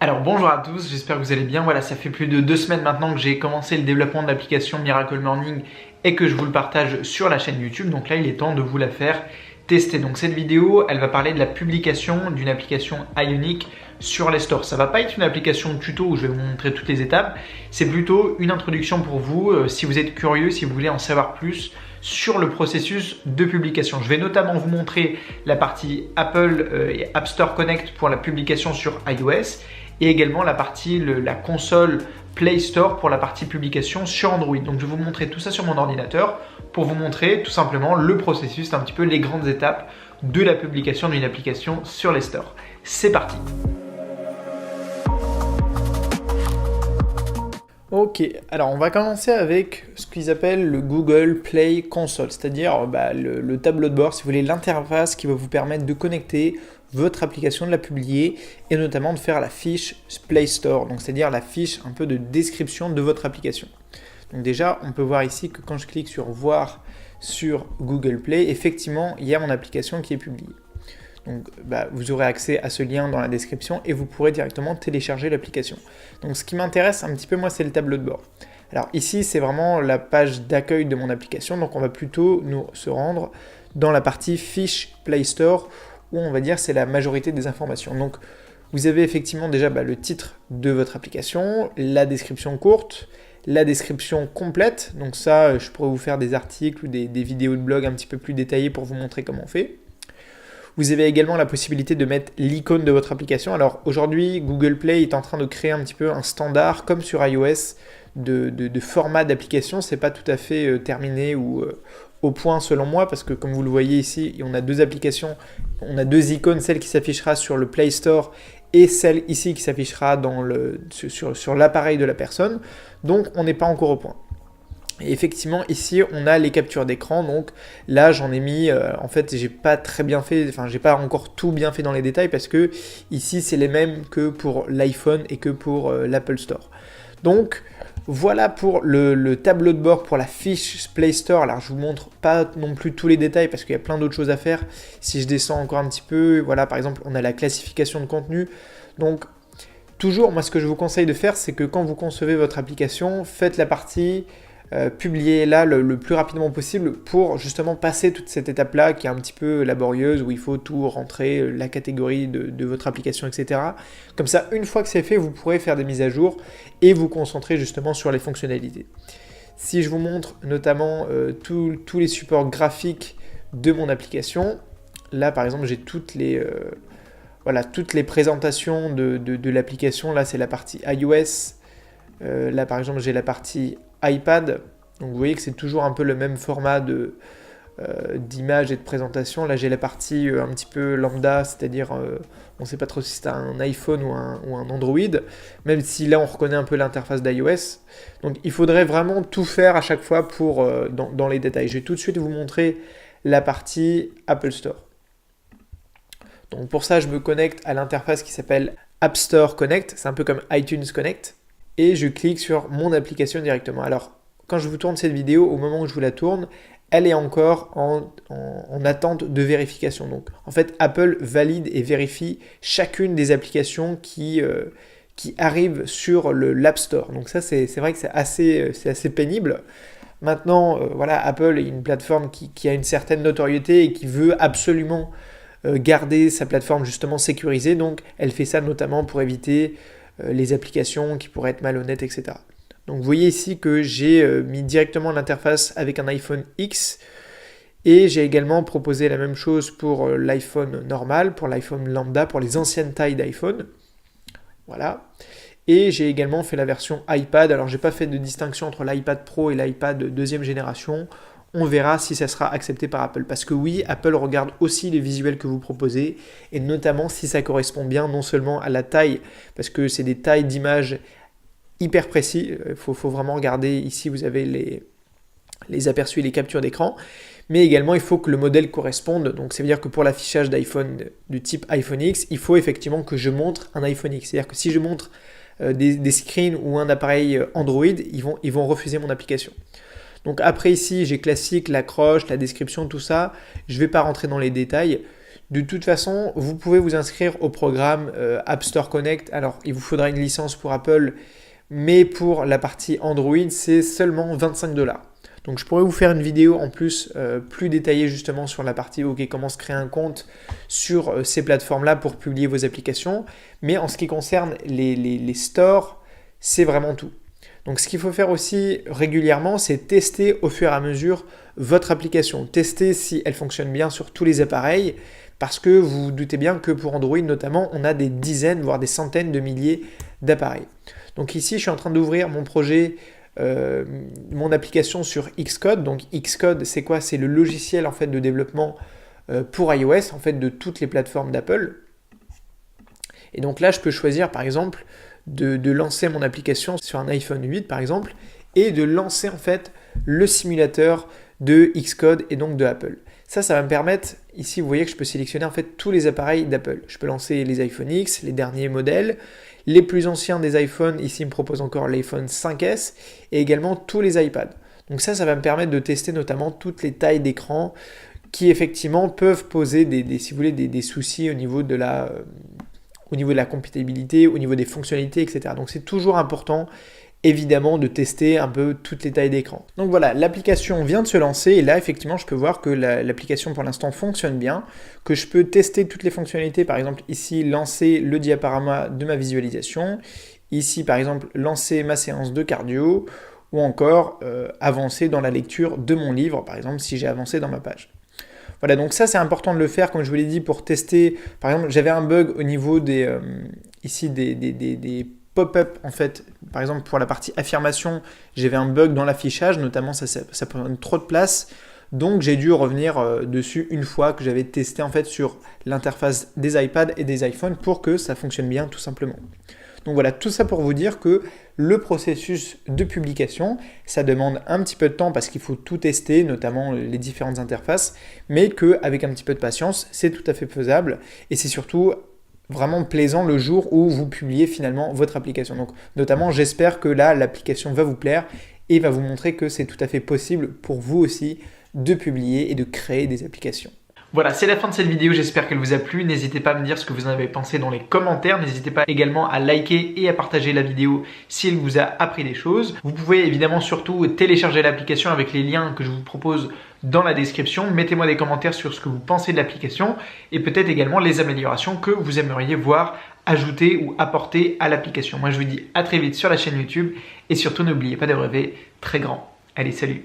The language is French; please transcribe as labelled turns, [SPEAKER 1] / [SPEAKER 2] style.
[SPEAKER 1] Alors bonjour à tous, j'espère que vous allez bien. Voilà, ça fait plus de 2 semaines maintenant que j'ai commencé le développement de l'application Miracle Morning et que je vous le partage sur la chaîne YouTube. Donc là, il est temps de vous la faire tester. Donc cette vidéo, elle va parler de la publication d'une application Ionic sur les stores. Ça va pas être une application tuto où je vais vous montrer toutes les étapes. C'est plutôt une introduction pour vous si vous êtes curieux, si vous voulez en savoir plus sur le processus de publication. Je vais notamment vous montrer la partie Apple et App Store Connect pour la publication sur iOS et également la partie, la console Play Store pour la partie publication sur Android. Donc je vais vous montrer tout ça sur mon ordinateur pour vous montrer tout simplement le processus, un petit peu les grandes étapes de la publication d'une application sur les stores. C'est parti! Ok, alors on va commencer avec ce qu'ils appellent le Google Play Console, c'est-à-dire le tableau de bord, si vous voulez, l'interface qui va vous permettre de connecter votre application, de la publier et notamment de faire la fiche Play Store, donc c'est-à-dire la fiche un peu de description de votre application. Donc déjà, on peut voir ici que quand je clique sur voir sur Google Play, effectivement, il y a mon application qui est publiée. Donc vous aurez accès à ce lien dans la description et vous pourrez directement télécharger l'application. Donc ce qui m'intéresse un petit peu moi, c'est le tableau de bord. Alors ici, c'est vraiment la page d'accueil de mon application, donc on va plutôt se rendre dans la partie fiche Play Store où on va dire c'est la majorité des informations. Donc vous avez effectivement déjà le titre de votre application, la description courte, la description complète, donc ça je pourrais vous faire des articles ou des vidéos de blog un petit peu plus détaillées pour vous montrer comment on fait. Vous avez également la possibilité de mettre l'icône de votre application. Alors aujourd'hui, Google Play est en train de créer un petit peu un standard comme sur iOS de format d'application. C'est pas tout à fait terminé ou au point selon moi parce que comme vous le voyez ici, on a deux applications, on a deux icônes, celle qui s'affichera sur le Play Store et celle ici qui s'affichera sur l'appareil de la personne. Donc on n'est pas encore au point. Et effectivement, ici, on a les captures d'écran. Donc là, j'en ai mis, en fait, j'ai pas très bien fait, enfin, j'ai pas encore tout bien fait dans les détails parce que ici, c'est les mêmes que pour l'iPhone et que pour l'Apple Store. Donc, voilà pour le tableau de bord pour la fiche Play Store. Alors, je vous montre pas non plus tous les détails parce qu'il y a plein d'autres choses à faire. Si je descends encore un petit peu, voilà, par exemple, on a la classification de contenu. Donc, toujours, moi, ce que je vous conseille de faire, c'est que quand vous concevez votre application, faites la partie publiez-la le plus rapidement possible pour justement passer toute cette étape-là qui est un petit peu laborieuse où il faut tout rentrer, la catégorie de votre application, etc. Comme ça, une fois que c'est fait, vous pourrez faire des mises à jour et vous concentrer justement sur les fonctionnalités. Si je vous montre notamment tous les supports graphiques de mon application, là par exemple j'ai toutes les présentations de l'application. Là c'est la partie iOS, là par exemple j'ai la partie iPad, donc vous voyez que c'est toujours un peu le même format d'image et de présentation. Là j'ai la partie un petit peu lambda, c'est-à-dire on ne sait pas trop si c'est un iPhone ou un Android, même si là on reconnaît un peu l'interface d'iOS. Donc il faudrait vraiment tout faire à chaque fois pour dans les détails. Je vais tout de suite vous montrer la partie Apple Store. Donc pour ça je me connecte à l'interface qui s'appelle App Store Connect, c'est un peu comme iTunes Connect. Et je clique sur mon application directement. Alors, quand je vous tourne cette vidéo, au moment où je vous la tourne, elle est encore en attente de vérification. Donc, en fait, Apple valide et vérifie chacune des applications qui arrivent sur l'App Store. Donc ça, c'est vrai que c'est assez pénible. Maintenant, Apple est une plateforme qui a une certaine notoriété et qui veut absolument garder sa plateforme justement sécurisée. Donc, elle fait ça notamment pour éviter les applications qui pourraient être malhonnêtes, etc. Donc vous voyez ici que j'ai mis directement l'interface avec un iPhone X et j'ai également proposé la même chose pour l'iPhone normal, pour l'iPhone lambda, pour les anciennes tailles d'iPhone. Voilà. Et j'ai également fait la version iPad. Alors j'ai pas fait de distinction entre l'iPad Pro et l'iPad deuxième génération. On verra si ça sera accepté par Apple. Parce que oui, Apple regarde aussi les visuels que vous proposez, et notamment si ça correspond bien non seulement à la taille, parce que c'est des tailles d'images hyper précis. Il faut vraiment regarder, ici vous avez les aperçus et les captures d'écran, mais également il faut que le modèle corresponde. Donc ça veut dire que pour l'affichage d'iPhone du type iPhone X, il faut effectivement que je montre un iPhone X. C'est-à-dire que si je montre des screens ou un appareil Android, ils vont refuser mon application. Donc après ici, j'ai classique, l'accroche, la description, tout ça. Je ne vais pas rentrer dans les détails. De toute façon, vous pouvez vous inscrire au programme App Store Connect. Alors, il vous faudra une licence pour Apple, mais pour la partie Android, c'est seulement 25 $. Donc, je pourrais vous faire une vidéo en plus plus détaillée justement sur la partie comment se créer un compte sur ces plateformes-là pour publier vos applications. Mais en ce qui concerne les stores, c'est vraiment tout. Donc, ce qu'il faut faire aussi régulièrement, c'est tester au fur et à mesure votre application. Tester si elle fonctionne bien sur tous les appareils, parce que vous vous doutez bien que pour Android notamment, on a des dizaines, voire des centaines de milliers d'appareils. Donc ici, je suis en train d'ouvrir mon projet, mon application sur Xcode. Donc Xcode, c'est quoi? C'est le logiciel en fait de développement pour iOS, en fait de toutes les plateformes d'Apple. Et donc là, je peux choisir par exemple de lancer mon application sur un iPhone 8 par exemple, et de lancer en fait le simulateur de Xcode et donc de Apple. Ça va me permettre, ici vous voyez que je peux sélectionner en fait tous les appareils d'Apple. Je peux lancer les iPhone X, les derniers modèles, les plus anciens des iPhones, ici il me propose encore l'iPhone 5S, et également tous les iPads. Donc ça va me permettre de tester notamment toutes les tailles d'écran qui effectivement peuvent poser si vous voulez, des soucis au niveau de la compatibilité, au niveau des fonctionnalités, etc. Donc c'est toujours important évidemment de tester un peu toutes les tailles d'écran. Donc voilà, l'application vient de se lancer et là effectivement je peux voir que l'application pour l'instant fonctionne bien, que je peux tester toutes les fonctionnalités, par exemple ici lancer le diaporama de ma visualisation, ici par exemple lancer ma séance de cardio ou encore avancer dans la lecture de mon livre, par exemple si j'ai avancé dans ma page. Voilà, donc ça c'est important de le faire, comme je vous l'ai dit, pour tester. Par exemple, j'avais un bug au niveau des pop-up en fait. Par exemple, pour la partie affirmation, j'avais un bug dans l'affichage, notamment ça prenait trop de place. Donc j'ai dû revenir dessus une fois que j'avais testé en fait sur l'interface des iPads et des iPhones pour que ça fonctionne bien tout simplement. Donc voilà, tout ça pour vous dire que le processus de publication, ça demande un petit peu de temps parce qu'il faut tout tester, notamment les différentes interfaces, mais qu'avec un petit peu de patience, c'est tout à fait faisable et c'est surtout vraiment plaisant le jour où vous publiez finalement votre application. Donc notamment, j'espère que là, l'application va vous plaire et va vous montrer que c'est tout à fait possible pour vous aussi de publier et de créer des applications. Voilà, c'est la fin de cette vidéo, j'espère qu'elle vous a plu. N'hésitez pas à me dire ce que vous en avez pensé dans les commentaires. N'hésitez pas également à liker et à partager la vidéo si elle vous a appris des choses. Vous pouvez évidemment surtout télécharger l'application avec les liens que je vous propose dans la description. Mettez-moi des commentaires sur ce que vous pensez de l'application et peut-être également les améliorations que vous aimeriez voir ajouter ou apporter à l'application. Moi, je vous dis à très vite sur la chaîne YouTube et surtout n'oubliez pas de rêver très grand. Allez, salut!